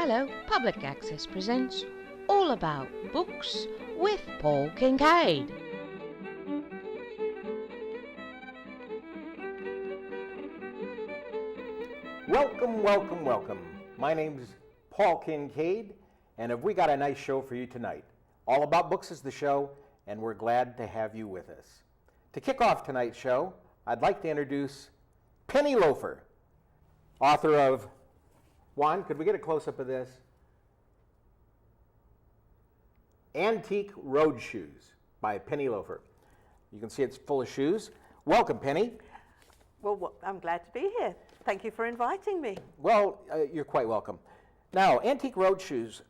Hello, Public Access presents All About Books with Paul Kinkade. Welcome, welcome, welcome. My name's Paul Kinkade, and have we got a nice show for you tonight. All About Books is the show, and we're glad to have you with us. To kick off tonight's show, I'd like to introduce Penny Loafer, author of, Juan, could we get a close-up of this? Antique Road Shoes by Penny Loafer. You can see it's full of shoes. Welcome, Penny. Well, I'm glad to be here. Thank you for inviting me. Well, you're quite welcome. Now, Antique Road Shoes,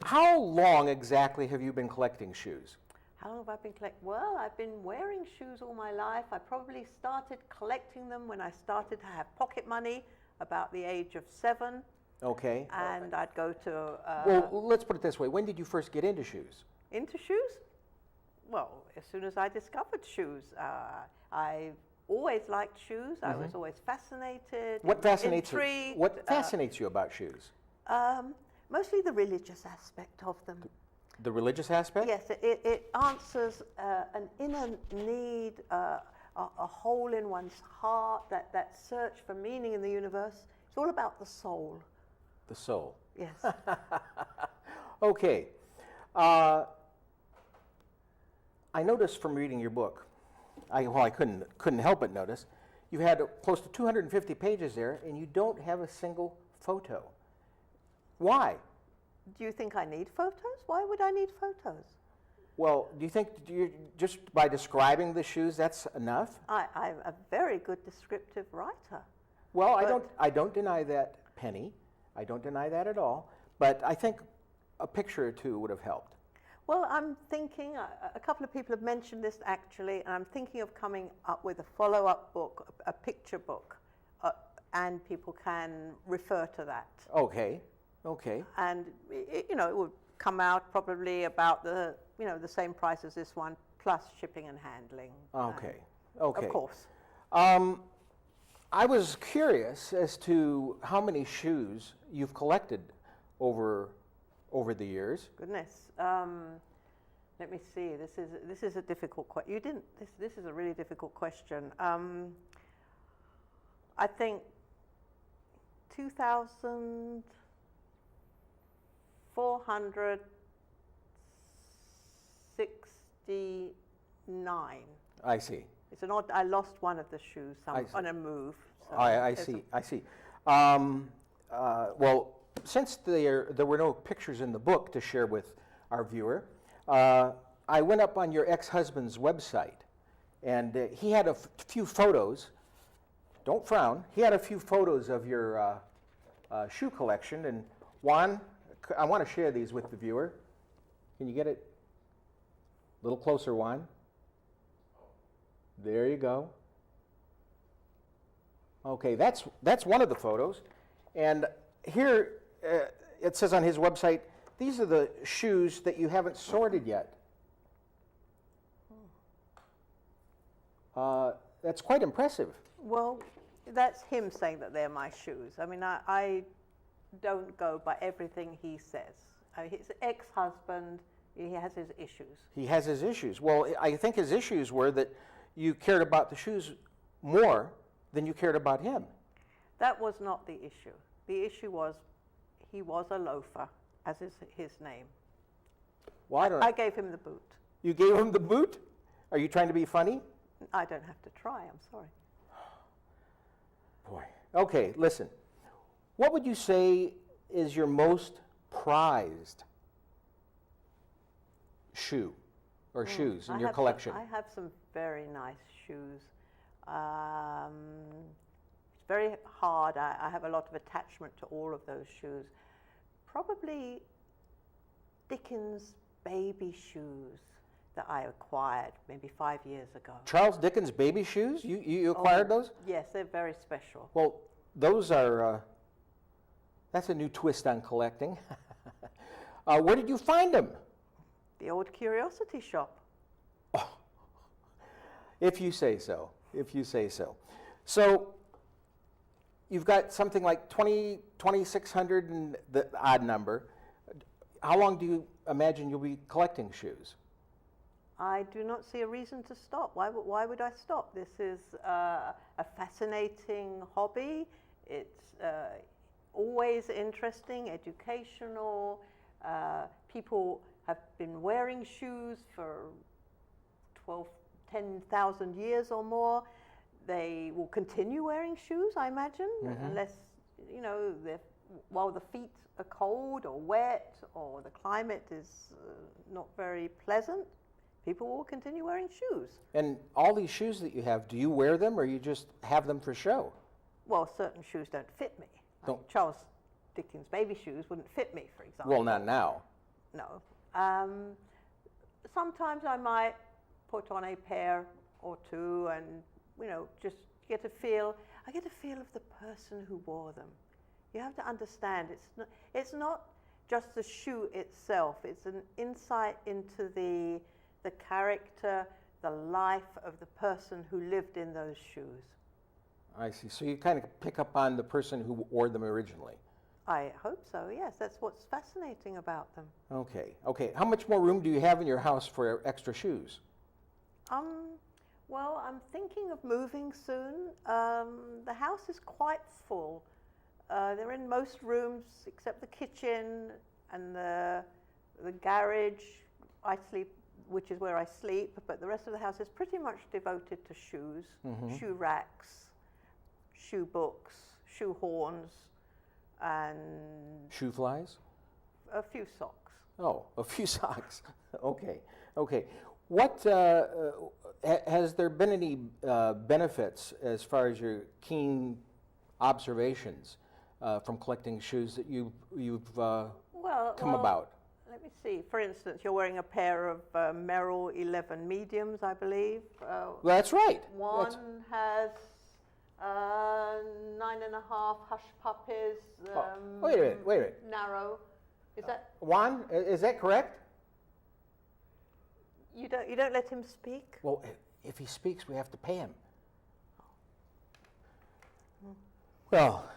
how long exactly have you been collecting shoes? How long have I been collecting? Well, I've been wearing shoes all my life. I probably started collecting them when I started to have pocket money, about the age of 7. Okay. And I'd go to... well, let's put it this way. When did you first get into shoes? Into shoes? Well, as soon as I discovered shoes. I always liked shoes. I was always fascinated, intrigued. What fascinates you about shoes? Mostly the religious aspect of them. The religious aspect? Yes, it answers an inner need, a hole in one's heart, that search for meaning in the universe. It's all about the soul. The soul. Yes. Okay. I noticed from reading your book, I couldn't help but notice, you had close to 250 pages there, and you don't have a single photo. Why? Do you think I need photos? Why would I need photos? Well, do you think just by describing the shoes, that's enough? I'm a very good descriptive writer. Well, I don't deny that, Penny. I don't deny that at all. But I think a picture or two would have helped. Well, I'm thinking, a couple of people have mentioned this actually, and I'm thinking of coming up with a follow-up book, a picture book, and people can refer to that. Okay, okay. And, it would come out probably about the same price as this one, plus shipping and handling. Okay, okay. Of course. I was curious as to how many shoes you've collected over the years. Goodness. Let me see. This is a difficult question. This is a really difficult question. I think 2,469. I see. It's an odd. I lost one of the shoes on a move. So I see. I see. Well, since there were no pictures in the book to share with our viewer, I went up on your ex-husband's website, and he had a few photos. Don't frown. He had a few photos of your shoe collection, and Juan, I want to share these with the viewer. Can you get it a little closer, Juan? There you go. Okay, that's one of the photos. And here it says on his website, these are the shoes that you haven't sorted yet. That's quite impressive. Well, that's him saying that they're my shoes. I mean, I don't go by everything he says. His ex-husband, he has his issues. He has his issues. Well, I think his issues were that you cared about the shoes more than you cared about him. That was not the issue. The issue was he was a loafer, as is his name. Well, I gave him the boot. You gave him the boot? Are you trying to be funny? I don't have to try, I'm sorry. Boy. Okay, listen. What would you say is your most prized shoe or shoes in your collection? I have some very nice shoes. It's very hard. I have a lot of attachment to all of those shoes. Probably Dickens' baby shoes that I acquired maybe 5 years ago. Charles Dickens' baby shoes? You acquired those? Yes, they're very special. Well, those are, that's a new twist on collecting. Where did you find them? The old curiosity shop. Oh, if you say so, if you say so. So you've got something like 2,600 and the odd number. How long do you imagine you'll be collecting shoes? I do not see a reason to stop. Why would I stop? This is a fascinating hobby. It's always interesting, educational. People have been wearing shoes for 10,000 years or more. They will continue wearing shoes, I imagine, unless, while the feet are cold or wet or the climate is not very pleasant, people will continue wearing shoes. And all these shoes that you have, do you wear them or you just have them for show? Well, certain shoes don't fit me. Like Charles Dickens' baby shoes wouldn't fit me, for example. Well, not now. No. Sometimes I might put on a pair or two and, just get a feel. I get a feel of the person who wore them. You have to understand, it's not just the shoe itself. It's an insight into the character, the life of the person who lived in those shoes. I see. So you kind of pick up on the person who wore them originally. I hope so, yes. That's what's fascinating about them. Okay. How much more room do you have in your house for extra shoes? Well, I'm thinking of moving soon. The house is quite full. They're in most rooms except the kitchen and the garage. I sleep, which is where I sleep, but the rest of the house is pretty much devoted to shoes, shoe racks, shoe books, shoe horns, and shoe flies? A few socks. Oh, a few socks. Okay. What has there been any benefits as far as your keen observations from collecting shoes that you've come about? Let me see. For instance, you're wearing a pair of Merrill 11 mediums, I believe. Well, that's right. One has 9.5 hush puppies. Wait a minute. Narrow. Is that Juan? Is that correct? you don't let him speak? Well, if he speaks, we have to pay him. Well,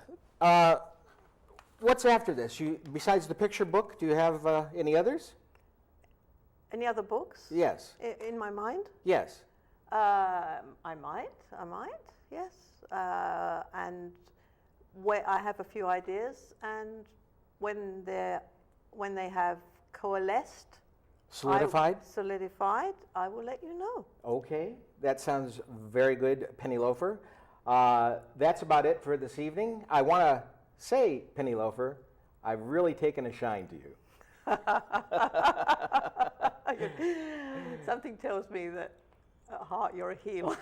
what's after this? Besides the picture book, do you have any others? Any other books? Yes. In my mind? Yes. I might, yes. And where I have a few ideas, and when they have coalesced, Solidified? Solidified, I will let you know. Okay, that sounds very good, Penny Loafer. That's about it for this evening. I want to say, Penny Loafer, I've really taken a shine to you. Something tells me that at heart you're a heel.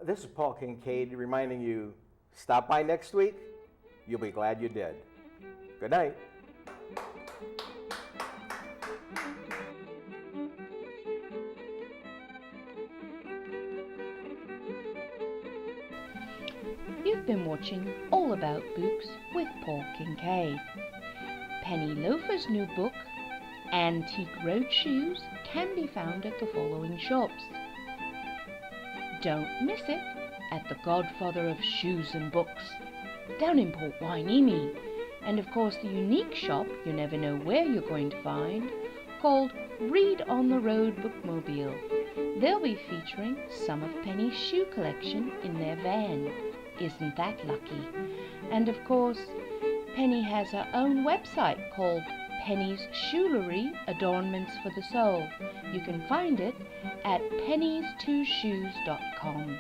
This is Paul Kinkade reminding you, stop by next week. You'll be glad you did. Good night. You've been watching All About Books with Paul Kinkade. Penny Loafer's new book, Antique Road Shoes, can be found at the following shops. Don't miss it at the godfather of shoes and books, down in Port Hueneme, and of course the unique shop you never know where you're going to find, called Read on the Road Bookmobile. They'll be featuring some of Penny's shoe collection in their van. Isn't that lucky? And of course, Penny has her own website called Penny's Shoelery Adornments for the Soul. You can find it at pennies2shoes.com.